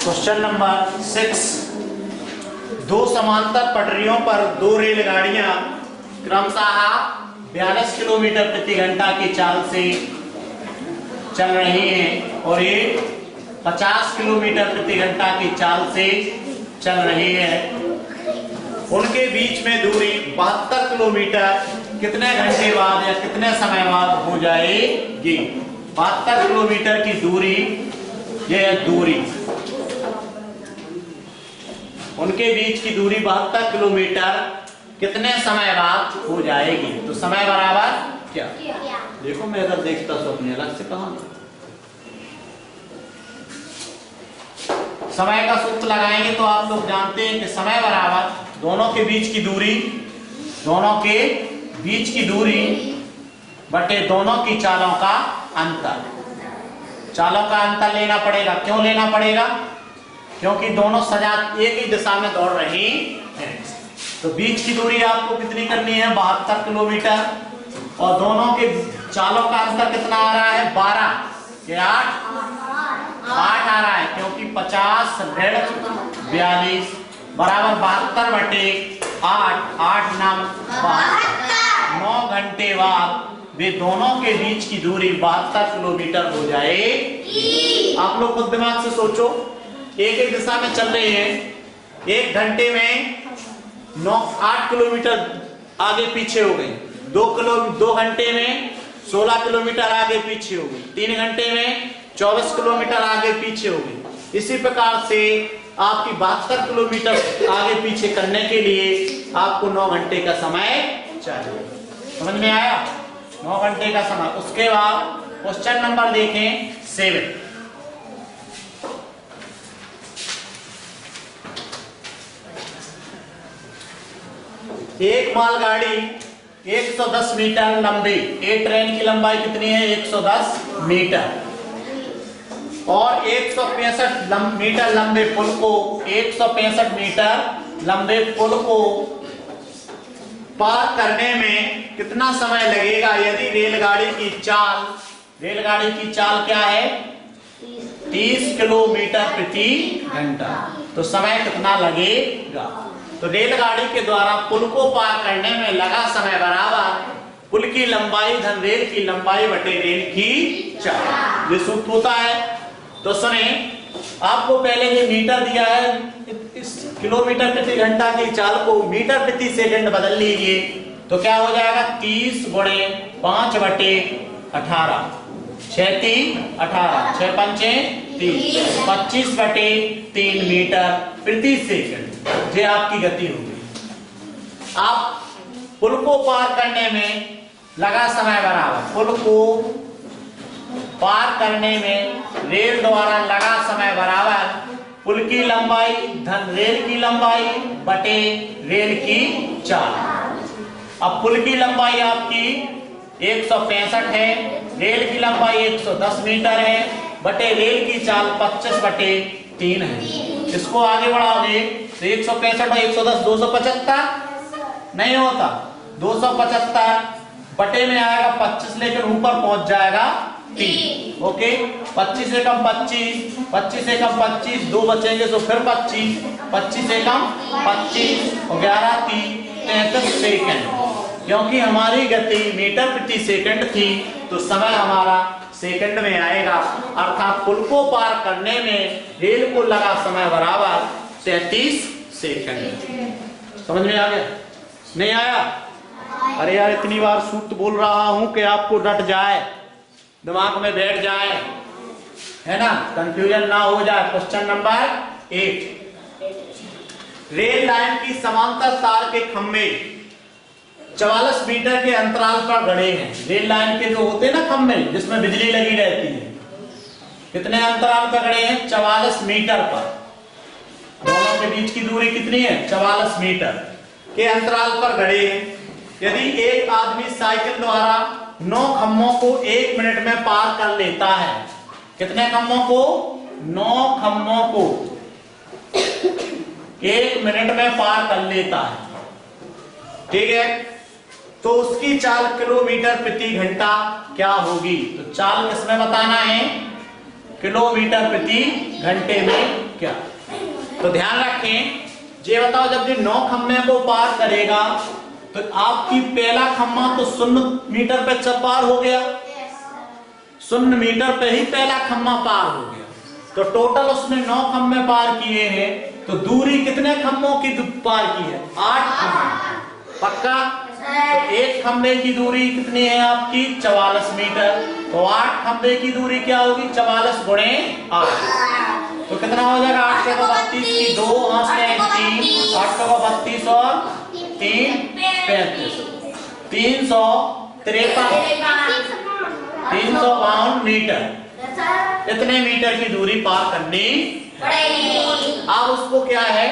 Question number 6। दो समांतर पटरियों पर दो रेलगाड़ियां क्रमशः 42 किलोमीटर प्रति घंटा की चाल से चल रही हैं और ये 50 किलोमीटर प्रति घंटा की चाल से चल रही है। उनके बीच में दूरी 72 किलोमीटर कितने घंटे बाद या कितने समय बाद हो जाएगी? 72 किलोमीटर की दूरी, यह दूरी, उनके बीच की दूरी 72 किलोमीटर कितने समय बाद हो जाएगी? तो समय बराबर क्या? देखो मैं अगर देखता तो अपने अलग से कहा, समय का सूत्र लगाएंगे तो आप लोग जानते हैं कि समय बराबर दोनों के बीच की दूरी, दोनों के बीच की दूरी बटे दोनों की चालों का अंतर। चालों का अंतर लेना पड़ेगा। क्यों लेना पड़ेगा? क्योंकि दोनों सजात एक ही दिशा में दौड़ रही हैं। तो बीच की दूरी आपको कितनी करनी है? 72 किलोमीटर। और दोनों के चालों का अंतर कितना आ रहा है? 12 या 8 आ रहा है, क्योंकि 50 ऋण 42 बराबर 72 बटे 8, 8 नाम 9 घंटे बाद वे दोनों के बीच की दूरी 72 किलोमीटर हो जाएगी। आप लोग खुद दिमाग से सोचो, एक एक दिशा में चल रहे हैं, एक घंटे में 8 किलोमीटर आगे पीछे हो गई, 2 घंटे में 16 किलोमीटर आगे पीछे हो गई, 3 घंटे में 24 किलोमीटर आगे पीछे हो गई। इसी प्रकार से आपकी 72 किलोमीटर आगे पीछे करने के लिए आपको 9 घंटे का समय चाहिए। समझ में आया? 9 घंटे का समय। उसके बाद क्वेश्चन नंबर देखें 7। एक मालगाड़ी 110 मीटर लंबी, एक ट्रेन की लंबाई कितनी है? 110 मीटर। और 165 मीटर लंबे पुल को, 165 मीटर लंबे पुल को पार करने में कितना समय लगेगा यदि रेलगाड़ी की चाल क्या है? 30 किलोमीटर प्रति घंटा। तो समय कितना लगेगा? तो रेलगाड़ी के द्वारा पुल को पार करने में लगा समय बराबर पुल की लंबाई धन रेल की लंबाई बटे रेल की चाल। ये सूत्र होता है। तो सुने, आपको पहले ये मीटर दिया है, इस किलोमीटर प्रति घंटा की चाल को मीटर प्रति सेकंड बदल लीजिए तो क्या हो जाएगा? 30 गुणे 5 बटे 18, 6 3 18, 6 5 30, 25 बटे 3 मीटर प्रति सेकंड। ये आपकी गति होगी। आप पुल को पार करने में लगा समय बराबर पुल को पार करने में रेल द्वारा लगा समय बराबर पुल की लंबाई धन रेल की लंबाई बटे रेल की चाल। अब पुल की लंबाई आपकी 165 है, रेल की लंबाई 110 मीटर है, बटे रेल की चाल 25 बटे 3 है। इसको आगे बढ़ाओगे तो 165 और 110 275 नहीं होता, 275 बटे में आएगा 25, लेकिन ऊपर पहुंच जाएगा 3। ओके, 25 से कम 25, 25 से कम 25, 2 बचेंगे तो फिर 25, 25 से कम 25 और 11 3 33 सेकंड। क्योंकि हमारी गति मीटर प्रति सेकंड थी तो समय हमारा सेकंड में आएगा। अर्थात पुल को पार करने में रेल को लगा समय बराबर 33 सेकंड। समझ में आ गया? नहीं आया? अरे यार, इतनी बार सूत्र बोल रहा हूं कि आपको रट जाए, दिमाग में बैठ जाए, है ना, कंफ्यूजन ना हो जाए। Question number 8। रेल लाइन की समांतर तार के खंभे 44 मीटर के अंतराल पर गड़े हैं। रेल लाइन के जो होते हैं ना खंभे जिसमें बिजली लगी रहती है, कितने अंतराल पर गड़े हैं? 44 मीटर पर। दोनों के बीच की दूरी कितनी है? 44 मीटर के अंतराल पर गड़े हैं। यदि एक आदमी साइकिल द्वारा 9 खंभों को 1 मिनट में पार कर लेता है, कितने खंभों को? 9 खंभों को 1 मिनट में पार कर लेता है, ठीक है, तो उसकी चाल किलोमीटर प्रति घंटा क्या होगी? तो चाल किसमें बताना है? किलोमीटर प्रति घंटे में क्या। तो ध्यान रखें, ये बताओ जब ये 9 खम्भे को पार करेगा तो आपकी पहला खम्मा तो 0 मीटर पे पार हो गया, 0 मीटर पे ही पहला खम्मा पार हो गया। तो टोटल उसने 9 खम्भे पार किए हैं, तो दूरी कितने खम्भों की पार की है? 8 खम्भे। पक्का? तो एक खंबे की दूरी कितनी है आपकी? 44 मीटर। तो 8 खंबे की दूरी क्या होगी? 44 गुणे 8। तो कितना हो जाएगा? 8 को 32 की 2 3, 8 को 32 और 3 35, 352 मीटर। इतने मीटर की दूरी पार करनी पड़ेगी। अब उसको क्या है,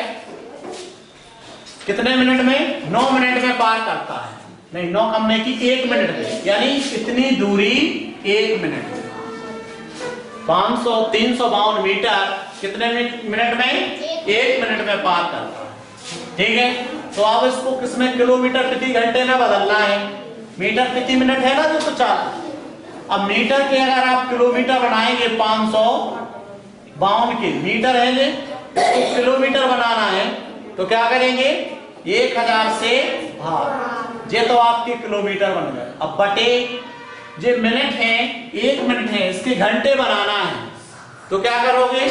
कितने मिनट में? 9 मिनट में पार करता है। नहीं, 9 खम्भे की 1 मिनट में, यानी इतनी दूरी 1 मिनट में। 352 मीटर कितने मिनट में? 1 मिनट में पार करता है। ठीक है, तो अब इसको किसमें? किलोमीटर प्रति घंटे में बदलना है। मीटर प्रति मिनट है ना जो, तो चाल। अब मीटर के अगर आप किलोमीटर बनाएंगे 552 के मीटर है ये, इसको किलोमीटर बनाना है तो क्या करेंगे? 1000 से भाग, ये तो आपके किलोमीटर बन गए। अब बटे ये मिनट है, 1 मिनट है, इसके घंटे बनाना है तो क्या करोगे?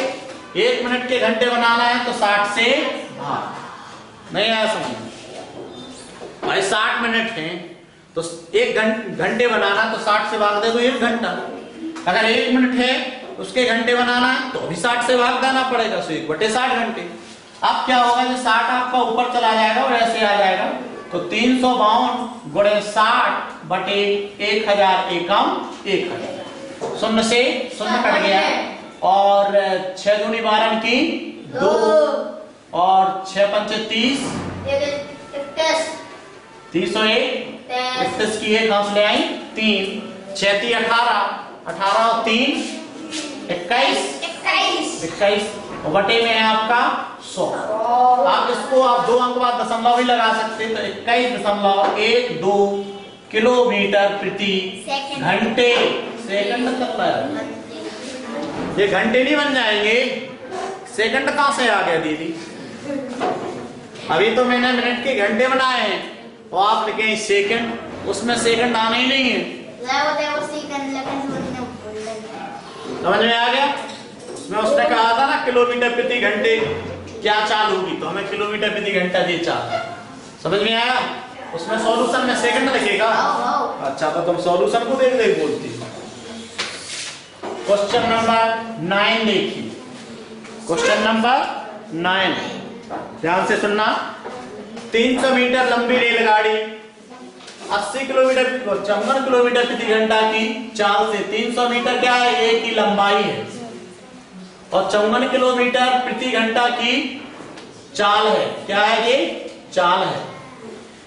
1 मिनट के घंटे बनाना है तो 60 से भाग। नहीं आया समझ? भाई 60 मिनट है तो 1 घंटे बनाना तो 60 से भाग दे तो 1 घंटा। अगर 1 मिनट है उसके घंटे बनाना है तो भी 60 से भाग देना पड़ेगा, तो 1/60 घंटे। अब क्या होगा? जो 60 आपका ऊपर चला जाएगा और ऐसे आ जाएगा, तो 352 गुणे 60 बटे 1000 एकम 1000। 0 से 0 कट गया और 6 दूनी 12 की 2 और 6 पंचे 30, 301, 31 की 1 हाथ ले आई 3, 6 × 18, 18 और 3 21 बटे में है आपका 100। आप इसको आप 2 अंक बाद दशमलव भी लगा सकते हैं, तो 21.12 किलोमीटर प्रति घंटे। सेकंड तक लगा, ये घंटे नहीं बन जाएंगे, सेकंड कहां से आ गया दीदी? अभी तो मैंने मिनट के घंटे बनाए हैं, तो आप लिखे सेकंड, उसमें सेकंड आना ही नहीं है। समझ में आ गया? उसमें उसने कहा था ना किलोमीटर प्रति घंटे क्या चाल होगी, तो हमें किलोमीटर प्रति घंटा दी चाल। समझ में आया? उसमें सॉल्यूशन में सेकंड लिखेगा। अच्छा, तो तुम सॉल्यूशन को देख देख बोलती। क्वेश्चन नंबर 9 देखिए, क्वेश्चन नंबर 9 ध्यान से सुनना। 300 मीटर लंबी रेलगाड़ी 80 किलोमीटर 54 किलोमीटर प्रति घंटा की चाल से, 300 मीटर क्या है? एक की लंबाई है और 54 किलोमीटर प्रति घंटा की चाल है। क्या है ये? चाल है।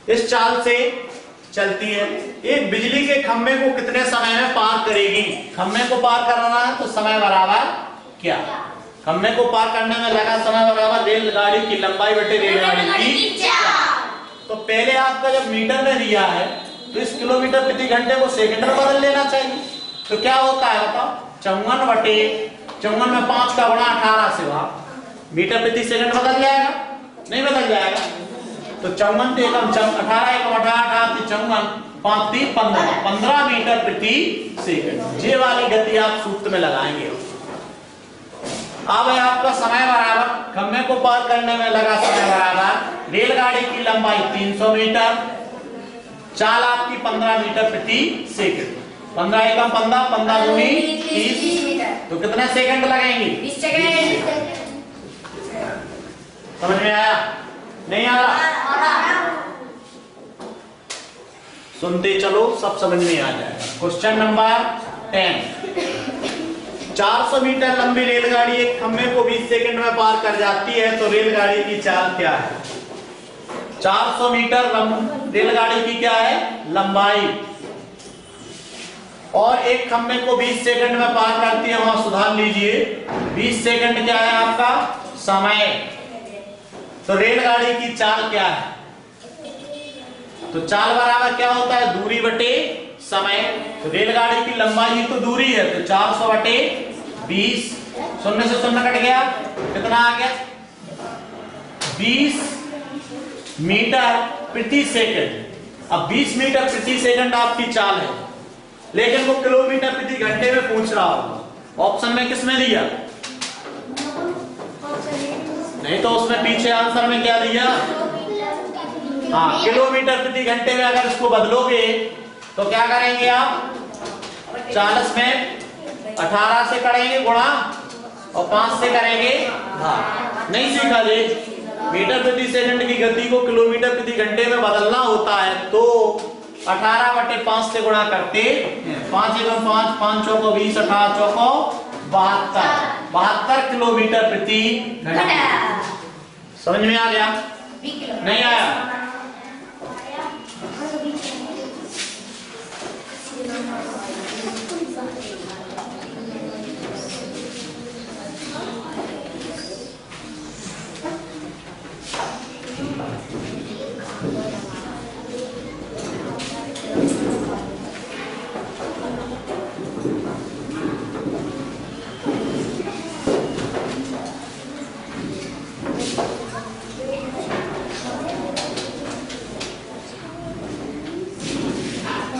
इस चाल से चलती है, एक बिजली के खंभे को कितने समय में पार करेगी? खंभे को पार करना है तो समय बराबर क्या? खंभे को पार करने में लगा समय बराबर रेलगाड़ी की लंबाई बटे रेलगाड़ी की चाल। तो पहले आपका जब मीटर में दिया है तो इस किलोमीटर प्रति घंटे को सेकंड में बदल लेना चाहिए। तो क्या होता है बताओ? 54 बटे 54 में 5 का गुणा 18 से भाग, मीटर प्रति सेकंड बदल जाएगा? नहीं बदल जाएगा। तो 54 से 18 एकम 18 54 5 3 15 मीटर प्रति सेकंड। ये वाली गति आप सूत्र में लगाएंगे। अब है आपका समय बराबर खंभे को पार करने में लगा समय बराबर रेलगाड़ी की लंबाई 300 मीटर, चाल आपकी 15 मीटर प्रति सेकंड। 15 एकम 15, 15 दूनी 30, तो कितने सेकंड लगेंगे? 20 सेकंड। समझ में आया? नहीं आ रहा? सुनते चलो, सब समझ में आ जाएगा। Question number 10। 400 मीटर लंबी रेलगाड़ी एक खंभे को 20 सेकंड में पार कर जाती है, तो रेलगाड़ी की चाल क्या है? 400 मीटर रेलगाड़ी की क्या है? लंबाई, और एक खंभे को 20 सेकंड में पार करती है। वहां सुधार लीजिए, 20 सेकंड क्या है आपका? समय। तो रेलगाड़ी की चाल क्या है? तो चाल बराबर क्या होता है? दूरी बटे समय। तो रेलगाड़ी की लंबाई ही तो दूरी है, तो 400 बटे 20, 0 से 0 कट गया, कितना आ गया 20 मीटर प्रति सेकंड। अब 20 मीटर प्रति सेकंड आपकी चाल है, लेकिन वो किलोमीटर प्रति घंटे में पूछ रहा होगा। ऑप्शन में किसमें दिया? नहीं तो उसमें पीछे आंसर में क्या दिया? हाँ, किलोमीटर प्रति घंटे में अगर इसको बदलोगे तो क्या करेंगे आप? 40 में 18 से करेंगे गुणा और 5 से करेंगे भाग। नहीं सीखा जी? मीटर प्रति सेकंड की गति को किलोमीटर प्रति घंटे में बदलना होता है तो 18/5 से गुणा करते हैं। 5 एकम 5, 5 चौको 20, 18 चौको 72 किलोमीटर प्रति घंटे। समझ में आ गया? नहीं आया?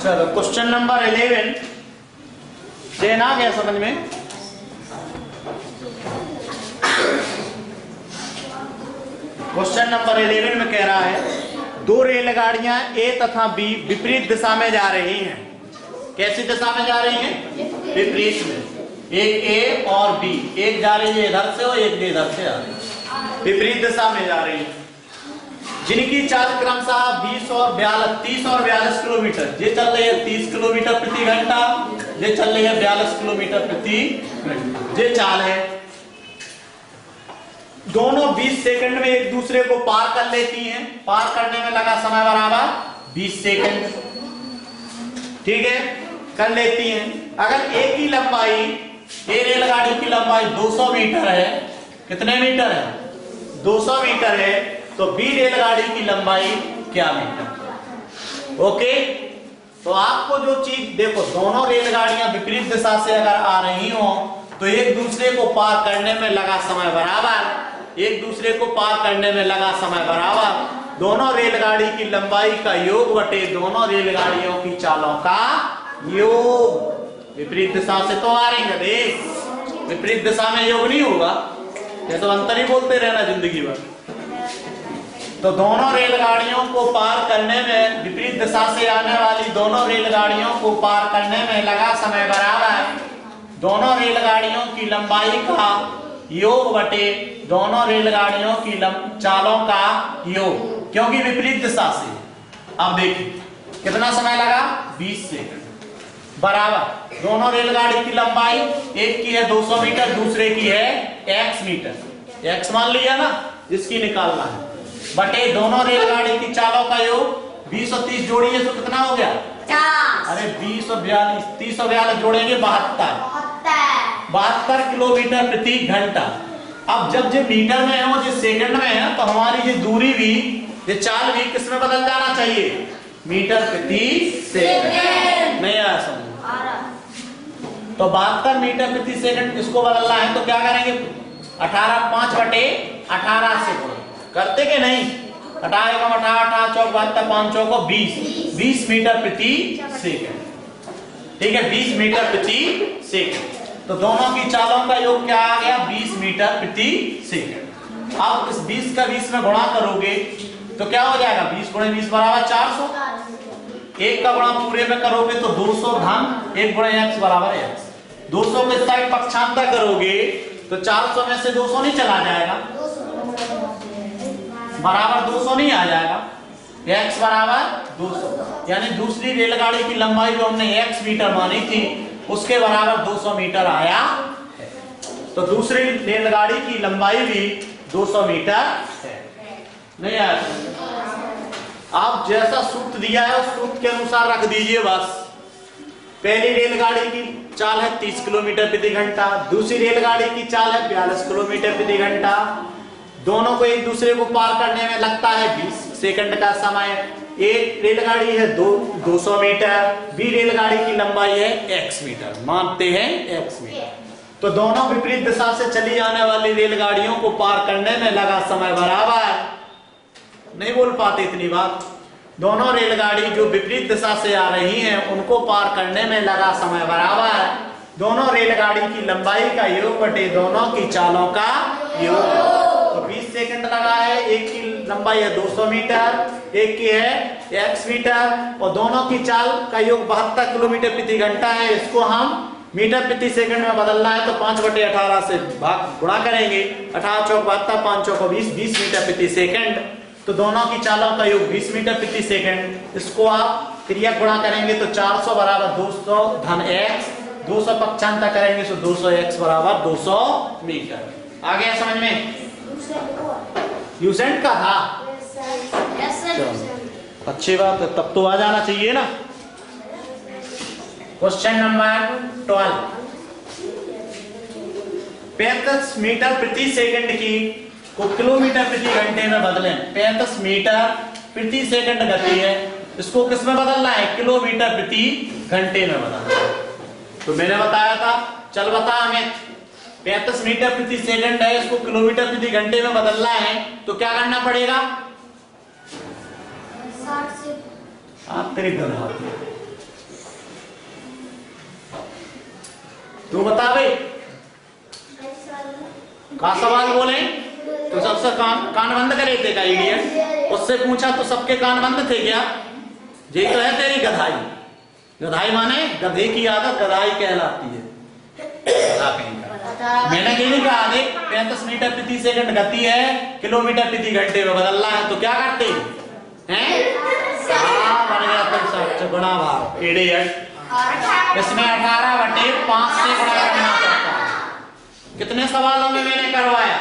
चलो क्वेश्चन नंबर 11 देना क्या समझ में? क्वेश्चन नंबर 11 में कह रहा है दो रेलगाड़ियां ए तथा बी विपरीत दिशा में जा रही हैं। कैसी दिशा में जा रही हैं? विपरीत में। एक ए और बी, एक जा रही है इधर से और एक इधर से आ रही है, विपरीत दिशा में जा रही है, जिनकी चाल क्रमशः 30 और 42 किलोमीटर। ये चल रही है 30 किलोमीटर प्रति घंटा, ये चल रही है 42 किलोमीटर प्रति घंटा। ये चाल है। दोनों 20 सेकंड में एक दूसरे को पार कर लेती हैं। पार करने में लगा समय बराबर 20 सेकंड। ठीक है, कर लेती हैं। अगर ए की लंबाई, ए रेलगाड़ी की लंबाई 200 मीटर है, कितने मीटर है? 200 मीटर है, तो बी रेलगाड़ी की लंबाई क्या मीटर? ओके, तो आपको जो चीज देखो, दोनों रेलगाड़ियां विपरीत दिशा से अगर आ रही हो तो एक दूसरे को पार करने में लगा समय बराबर, एक दूसरे को पार करने में लगा समय बराबर दोनों रेलगाड़ी की लंबाई का योग बटे दोनों रेलगाड़ियों की चालों का योग। विपरीत दिशा से तो आ रही है देश, विपरीत दिशा में योग नहीं होगा, ये तो अंतर ही बोलते रहना जिंदगी भर। तो दोनों रेलगाड़ियों को पार करने में, विपरीत दिशा से आने वाली दोनों रेलगाड़ियों को पार करने में लगा समय बराबर दोनों रेलगाड़ियों की लंबाई का योग बटे दोनों रेलगाड़ियों की चालों का योग, क्योंकि विपरीत दिशा से। अब देखिए कितना समय लगा? 20 सेकंड बराबर दोनों रेलगाड़ी की लंबाई, एक की है 200 मीटर, दूसरे की है x मीटर, x मान लिया ना, इसकी निकालना है, बटे दोनों रेलगाड़ी की चालों का योग। 20 और 30 जोड़िए तो कितना हो गया? 50। अरे 20 और 42, 30 और 42 जोड़ेंगे 72 किलोमीटर प्रति घंटा। अब जब ये मीटर में है और ये सेकंड में है तो हमारी ये दूरी भी, ये चाल भी किस में बदल जाना चाहिए? मीटर प्रति सेकंड। नहीं आया समझ? तो 72 मीटर प्रति सेकंड इसको बदलना है तो क्या करेंगे? 5/18 से करते के नहीं? 18 चौक 72, 5 चौको 20 मीटर प्रति सेकंड। ठीक है, 20 मीटर प्रति सेकंड। तो दोनों की चालों का योग क्या आ गया? 20 मीटर प्रति सेकंड। अब इस 20 का 20 में गुणा करोगे तो क्या हो जाएगा? 20 गुणे 20 बराबर 400। एक का गुणा पूरे में करोगे तो 200 धन 1 गुणे x बराबर x। 200 के साइड पक्षांतर करोगे तो 400 में से 200 नहीं चला जाएगा, बराबर 200 नहीं आ जाएगा, x बराबर 200। यानी दूसरी रेलगाड़ी की लंबाई जो हमने x मीटर मानी थी उसके बराबर 200 मीटर आया है। तो दूसरी रेलगाड़ी की लंबाई भी 200 मीटर है। नहीं आया? आप जैसा सूत्र दिया है उस सूत्र के अनुसार रख दीजिए बस। पहली रेलगाड़ी की चाल है 30 किलोमीटर प्रति घंटा, दूसरी रेलगाड़ी की चाल है 42 किलोमीटर प्रति घंटा। दोनों को एक दूसरे को पार करने में लगता है 20 सेकंड का समय। एक रेलगाड़ी है 200 मीटर, बी रेलगाड़ी की लंबाई है x मीटर, मानते हैं x मीटर। तो दोनों विपरीत दिशा से चली जाने वाली रेलगाड़ियों को पार करने में लगा समय बराबर, नहीं बोल पाते इतनी बात, दोनों रेलगाड़ी जो विपरीत दिशा से आ रही हैं उनको पार करने में लगा समय बराबर दोनों रेलगाड़ी की लंबाई का योग बटे दोनों की चालों का योग। तो 20 सेकंड लगा है, एक की लंबाई है 200 मीटर, एक की है x मीटर, और दोनों की चाल का योग 72 किलोमीटर प्रति घंटा है। इसको हम मीटर प्रति सेकंड में बदलना है तो 5/18 से भाग गुणा करेंगे, 18 चौक 72, 5 चौक 20, 20 मीटर प्रति सेकंड। तो दोनों की चालों का योग 20 मीटर प्रति सेकंड। इसको आप क्रिया गुणा करेंगे तो 400 बराबर 200 धन x, 200 पक्षांतर करेंगे तो 200x बराबर 200 मीटर। आ गया समझ में? यूसेंट का था, अच्छी बात है, तब तो आ जाना चाहिए ना। क्वेश्चन नंबर 12, 35 मीटर प्रति सेकंड की को किलोमीटर प्रति घंटे में बदलें। 35 मीटर प्रति सेकंड गति है, इसको किस में बदलना है? किलोमीटर प्रति घंटे में बदलना है। तो मैंने बताया था, चल बता हमें, 35 मीटर प्रति सेकंड है, इसको किलोमीटर प्रति घंटे में बदलना है तो क्या करना पड़ेगा? 60 से आप तेरी गधा, तू बता भाई, का सवाल बोले तो सबसे कान बंद करे थे का इडियट? उससे पूछा तो सबके कान बंद थे क्या? ये तो है तेरी गधाई। गधाई माने गधे की आदत गधाई कहलाती है। गधा कहीं का। मैंने ये नहीं कहा, देख 35 मीटर प्रति सेकंड गति है, किलोमीटर प्रति घंटे में बदलना है तो क्या करते हैं? बन गया तुम सब गुणा भाग इडियट। इसमें 18/5 से गुणा करना पड़ता है। कितने सवालों में मैंने करवाया?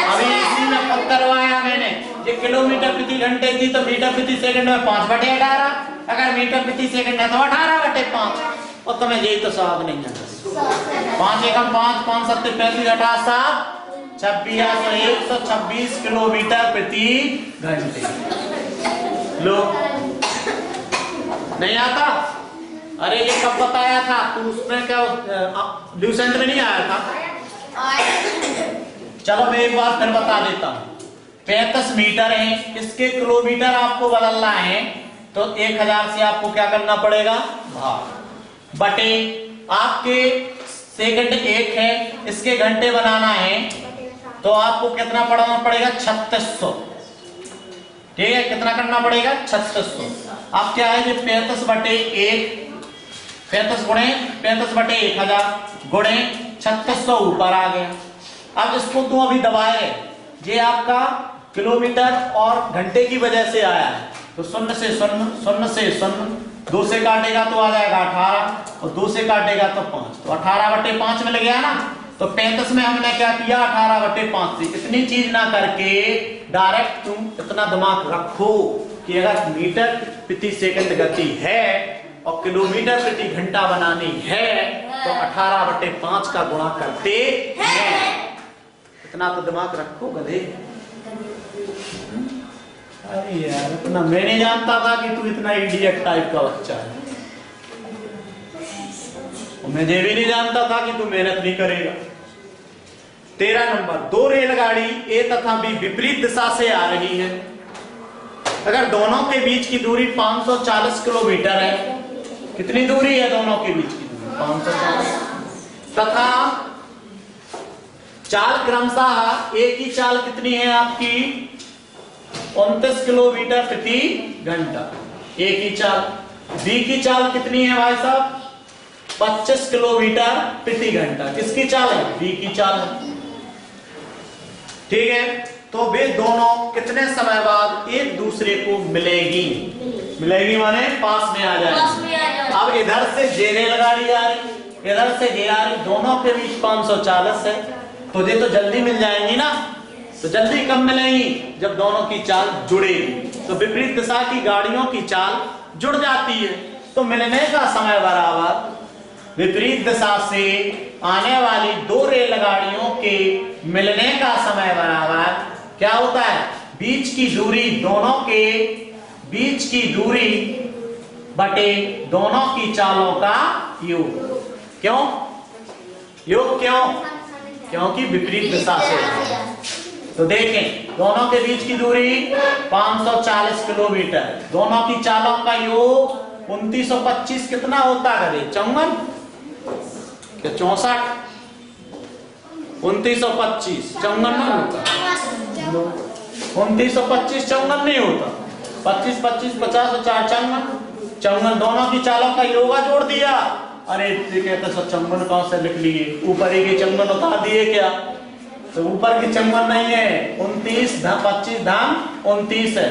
अभी इसी में खुद करवाया मैंने। ये किलोमीटर प्रति घंटे थी तो मीटर प्रति सेकंड में 5/18, अगर मीटर प्रति सेकंड है तो 18/5, और तुम्हें यही तो सवाब नहीं है। 5 एकम 5, 5 7 35, 18 7 26, 126 किलोमीटर प्रति घंटे। लो, नहीं आता? अरे ये कब बताया था तू? उसमें क्या ल्यूसेंट में नहीं आया था? चलो मैं एक बार फिर बता देता हूं। 35 मीटर है, इसके किलोमीटर आपको बदलना है तो 1000 से आपको क्या करना पड़ेगा? भाग बटे आपके सेकंड 1 है, इसके घंटे बनाना है तो आपको कितना पढ़ना पड़ेगा? 3600। ठीक है, कितना करना पड़ेगा? 3600। अब क्या है? ये 35/1, 35 गुणे 35/1000 गुणे 3600 ऊपर आ गया। अब इसको तो अभी दबाए, ये आपका किलोमीटर और घंटे की वजह से आया है तो 0 से 0, 0 से 0, 2 से काटेगा तो आ जाएगा 18, और 2 से काटेगा तो 5, तो 18/5 मिल गया ना। तो 35 में हमने क्या किया? 18/5 से। इतनी चीज ना करके डायरेक्ट तुम इतना दिमाग रखो कि अगर मीटर प्रति सेकंड गति है और किलोमीटर प्रति घंटा बनानी है तो 18/5 का गुणा करते हैं। इतना तो दिमाग रखो गधे। अरे यार, इतना मैं नहीं जानता था कि तू इतना इडियट टाइप का बच्चा है, और मैं ये भी नहीं जानता था कि तू मेहनत नहीं करेगा। 13 नंबर, 2 रेलगाड़ी ए तथा बी विपरीत दिशा से आ रही है। अगर दोनों के बीच की दूरी 540 किलोमीटर है, कितनी दूरी है दोनों के बीच की दूरी? 540, तथा चाल क्रमशः ए की चाल कितनी है आपकी? 29 किलोमीटर प्रति घंटा ए की चाल। बी की चाल कितनी है भाई साहब? 25 किलोमीटर प्रति घंटा। किसकी चाल है? बी की चाल है। ठीक है, तो वे दोनों कितने समय बाद एक दूसरे को मिलेगी? मिलेगी माने पास में आ जाएगी। अब इधर से जे रेलगाड़ी आ रही, इधर से जे आ रही, दोनों के बीच 540 है तो ये तो जल्दी मिल जाएंगी ना। तो जल्दी कब मिलेंगी? जब दोनों की चाल जुड़ेगी। तो विपरीत दिशा की गाड़ियों की चाल जुड़ जाती है तो मिलने का समय बराबर विपरीत दिशा से आने वाली 2 रेलगाड़ियों के मिलने का समय बराबर क्या होता है? बीच की दूरी, दोनों के बीच की दूरी बटे दोनों की चालों का योग। क्यों? योग क्यों? क्योंकि विपरीत दिशा से। तो देखें दोनों के बीच की दूरी 540 किलोमीटर, दोनों की चालों का योग 2925 कितना होता है? 54 क्या 64? 2925 54 नहीं होता, 2925 54 नहीं होता, 25 25 50 और 4 54, दोनों की चालों का योगा जोड़ दिया। अरे कहते 54 कौन से लिख लिए, ऊपर ही के 54 उतार दिए क्या? तो ऊपर की 54 नहीं है, 29 25 धाम 29 है,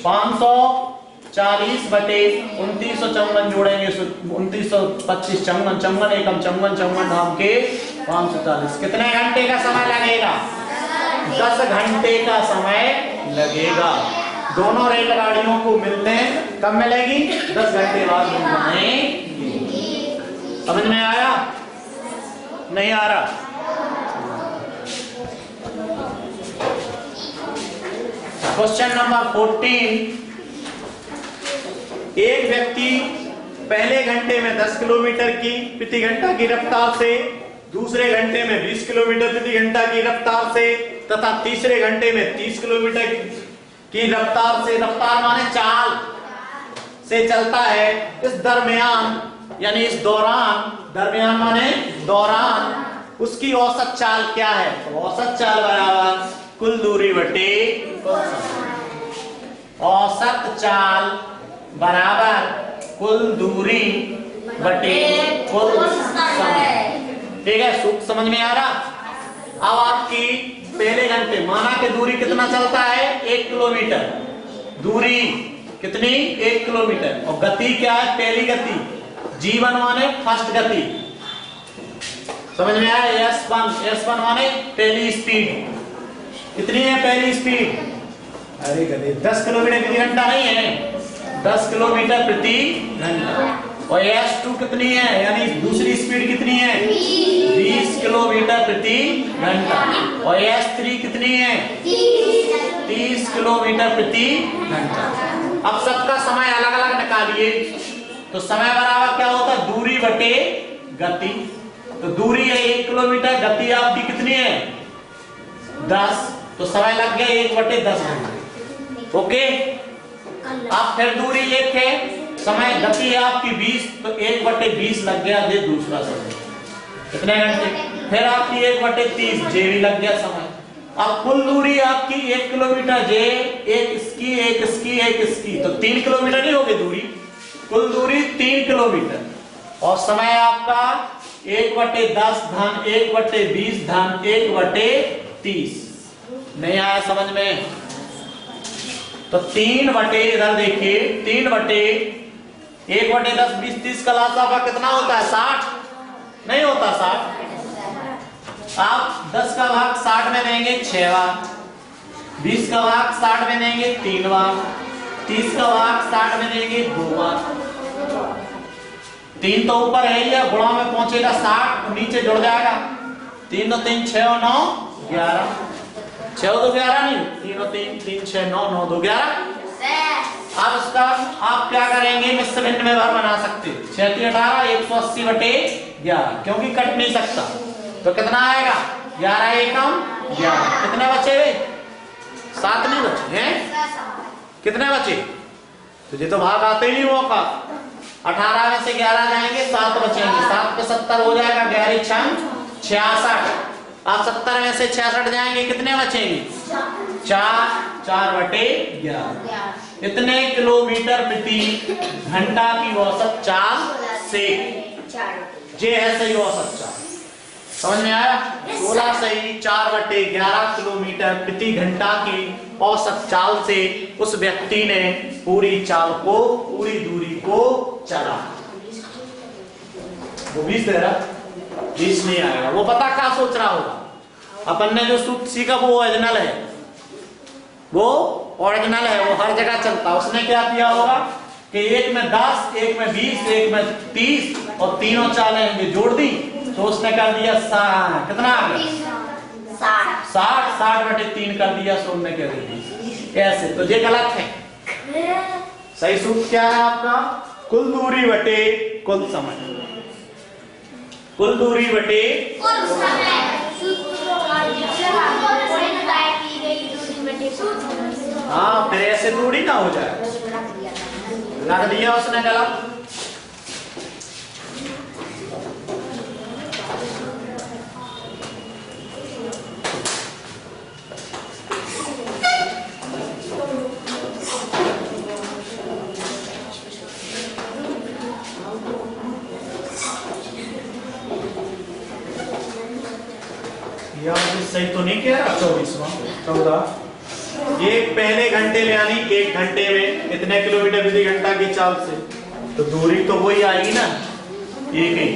540 बटे 2954 जोड़ेंगे 2925 54 एकम 54 धाम के 540। कितने घंटे का समय लगेगा? 10 घंटे का समय लगेगा। दोनों रेलगाड़ियों को मिलते हैं कब मिलेगी? 10 घंटे बाद मिलेंगे। समझ में आया? नहीं आ रहा? Question number 14। एक व्यक्ति पहले घंटे में 10 किलोमीटर की प्रति घंटा की रफ्तार से, दूसरे घंटे में 20 किलोमीटर प्रति घंटा की रफ्तार से तथा तीसरे घंटे में 30 किलोमीटर की रफ्तार से, रफ्तार माने चाल से चलता है। इस दरमियान यानी इस दौरान, दरमियान माने दौरान, उसकी औसत चाल क्या है? तो औसत चाल बराबर कुल दूरी बटे कुल समय। औसत चाल बराबर कुल दूरी बटे कुल समय। ठीक है, सूत्र समझ में आ रहा? अब आपकी पहले घंटे माना कि दूरी कितना चलता है? 1 किलोमीटर। दूरी कितनी? 1 किलोमीटर। और गति क्या है? पहली गति, G1 माने फर्स्ट गति। समझ में आया? S1 माने पहली स्पीड। कितनी है पहली स्पीड? अरे गधे 10 किलोमीटर प्रति घंटा नहीं है, 10 किलोमीटर प्रति घंटा। और S2 कितनी है? यानी दूसरी स्पीड कितनी है? 20 किलोमीटर प्रति घंटा। और S3 कितनी है? 30 किलोमीटर प्रति घंटा। अब सबका समय अलग अलग निकालिए। तो समय बराबर क्या होता है? दूरी बटे गति। तो दूरी है 1 किलोमीटर, गति आपकी कितनी है? 10, तो समय लग गया 1 बटे 10 घंटे। ओके, अब फिर दूरी 1 है, समय गति है आपकी 20, तो 1 बटे 20 लग गया ये दूसरा समय। कितने घंटे? फिर आपकी 1 बटे 30 जे भी लग गया समय। अब कुल दूरी आपकी 1 किलोमीटर जे, एक इसकी एक इसकी एक इसकी, तो 3 किलोमीटर नहीं होगी दूरी, कुल दूरी 3 किलोमीटर। और समय आपका 1 बटे 10 धन 1 बटे 20 धन 1 बटे 30। नहीं आया समझ में? तो 3 बटे, इधर देखिए 3 बटे 1 बटे 10 20 30 का लासा कितना होता है? 60 नहीं होता? 60। आप 10 का भाग 60 में देंगे 6 बार, 20 का भाग 60 में देंगे 3 बार, 30 का भाग 60 में देंगे 2 बार। 3 तो ऊपर है ही, गुणा में पहुंचेगा 60, नीचे जुड़ जाएगा। 3 और 3 6 और 9 11, 6 और 2 11 नहीं, 3 और 3 3 6 9 9 2 11। अब इसका आप क्या करेंगे? मिश्र भिन्न में भर बना सकते। 6 3 18 180 बटे 11, क्योंकि कट नहीं सकता। तो कितना आएगा? 11 एकम 11। कितने बचे? 7 नहीं बचे हैं? कितने बचे? तुझे तो भाग आते ही नहीं मौका। 18 में से 11 जाएंगे 7 बचेंगे, 7 पे 70 हो जाएगा, 11 6 66। आप 70 में से 66 जाएंगे, कितने बचेंगे? 4 4 बटे 11। इतने किलोमीटर प्रति घंटा की औसत चाल से, जे है सही औसत चाल। समझ में आया? 16 सही 4 बटे 11 किलोमीटर प्रति घंटा की औसत चाल से उस व्यक्ति ने पूरी चाल को, पूरी दूरी को चला। वो 20 दे रहा, 20 नहीं आएगा। वो पता क्या सोच रहा होगा? अपन ने जो सूत्र सीखा वो ओरिजिनल है, वो ओरिजिनल है, वो हर जगह चलता। उसने क्या किया होगा कि एक में 10, एक में 20, एक में 30 और तीनों चालें जोड़ दी, तो उसने कर दिया 60। कितना आ गया? 60 बटे 3 कर दिया, सो हमने क्या दी कैसे? तो ये गलत है। सही सूत्र क्या है आपका? कुल दूरी बटे कुल समय। कुल दूरी बटे हाँ, फिर ऐसे दूरी ना हो जाए। लग दिया उसने गलत। सही तो नहीं कह रहा। 24वां 14 एक पहले घंटे में यानी 1 घंटे में कितने किलोमीटर प्रति घंटा की चाल से, तो दूरी तो वही आएगी ना, एक ही।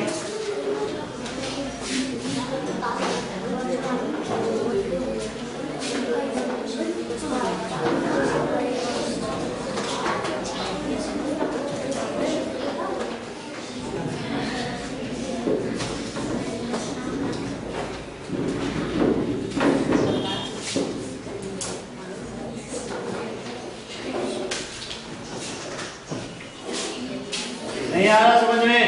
नहीं आ रहा समझ में?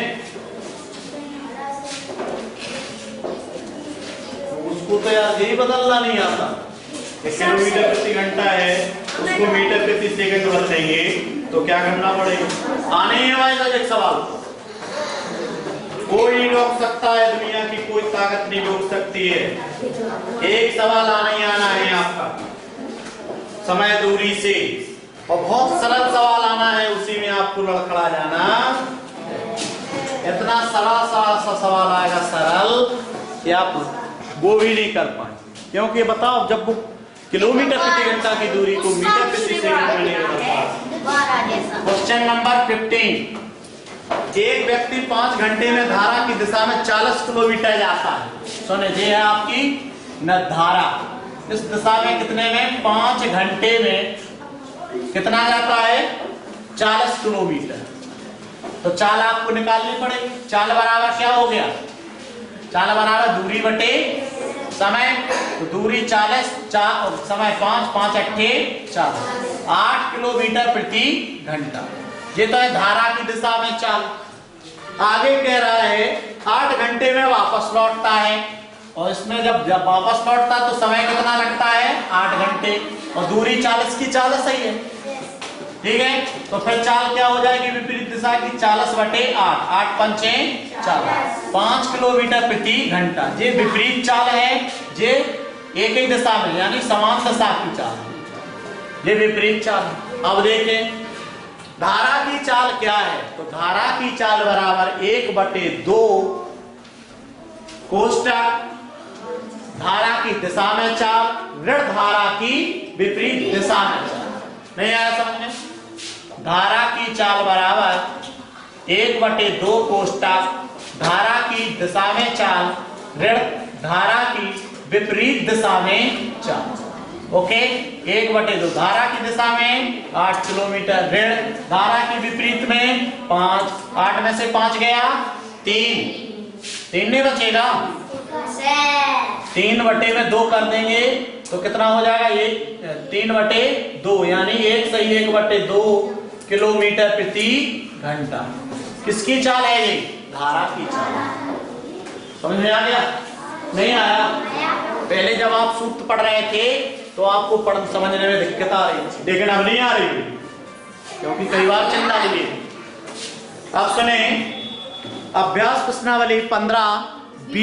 उसको तो यार यही बदलना नहीं आता। 1 किलोमीटर प्रति घंटा है, उसको मीटर प्रति सेकंड बदलेंगे तो क्या करना पड़ेगा? आने ही आएगा एक सवाल। कोई नहीं रोक सकता है, दुनिया की कोई ताकत नहीं रोक सकती है। एक सवाल आना ही आना है आपका, समय दूरी से, और बहुत सरल सवाल आना है, उसी में आपको लड़खड़ा जाना। इतना सरल सा सवाल आएगा, सरल कि आप वो भी नहीं कर पाए। क्योंकि बताओ, जब वो किलोमीटर प्रति घंटा की दूरी को मीटर प्रति सेकंड में नहीं बदलता। Question number 15। एक व्यक्ति 5 घंटे में धारा की दिशा में 40 किलोमीटर जाता है। सुने, ये है आपकी धारा। इस दिशा में कितने में? 5 घंटे में कितना जाता है? 40 किलोमीटर। तो चाल आपको निकालनी पड़ेगी। चाल बराबर क्या हो गया? चाल बराबर दूरी बटे समय। तो दूरी 40, समय 5, 5 अट्ठे 40, 8 किलोमीटर प्रति घंटा। ये तो है धारा की दिशा में चाल। आगे कह रहा है 8 घंटे में वापस लौटता है, और इसमें जब वापस लौटता है तो समय कितना लगता है? 8 घंटे, और दूरी 40 की 40 ही है। ठीक है, तो फिर चाल क्या हो जाएगी विपरीत दिशा की? 40 बटे 8, 8 पंचे 40, 5 किलोमीटर प्रति घंटा। ये विपरीत चाल है, ये एक ही दिशा में यानी समान दिशा की चाल। ये विपरीत चाल। अब देखें धारा की चाल क्या है। तो धारा की चाल बराबर 1/2 कोष्टक धारा की दिशा में चाल ऋण धारा की विपरीत दिशा में चाल। नहीं आया समझ में? धारा की चाल बराबर 1/2 कोष्टक धारा की दिशा में चाल ऋण धारा की विपरीत दिशा में चाल। ओके, 1/2 धारा की दिशा में 8 किलोमीटर, ऋण धारा की विपरीत में 5, 8 में से 5 गया 3 नहीं बचेगा। 3/2 कर देंगे तो कितना हो जाएगा? ये 3/2 यानी 1 सही 1/2 किलोमीटर प्रति घंटा। किसकी चाल है ये? धारा की चाल। समझ में आ गया? नहीं आया? पहले जब आप सूत्र पढ़ रहे थे तो आपको समझने में दिक्कत आ रही थी, लेकिन अब नहीं आ रही, क्योंकि कई बार चिंता लगी। अब सुने अभ्यास प्रश्नावली 15B।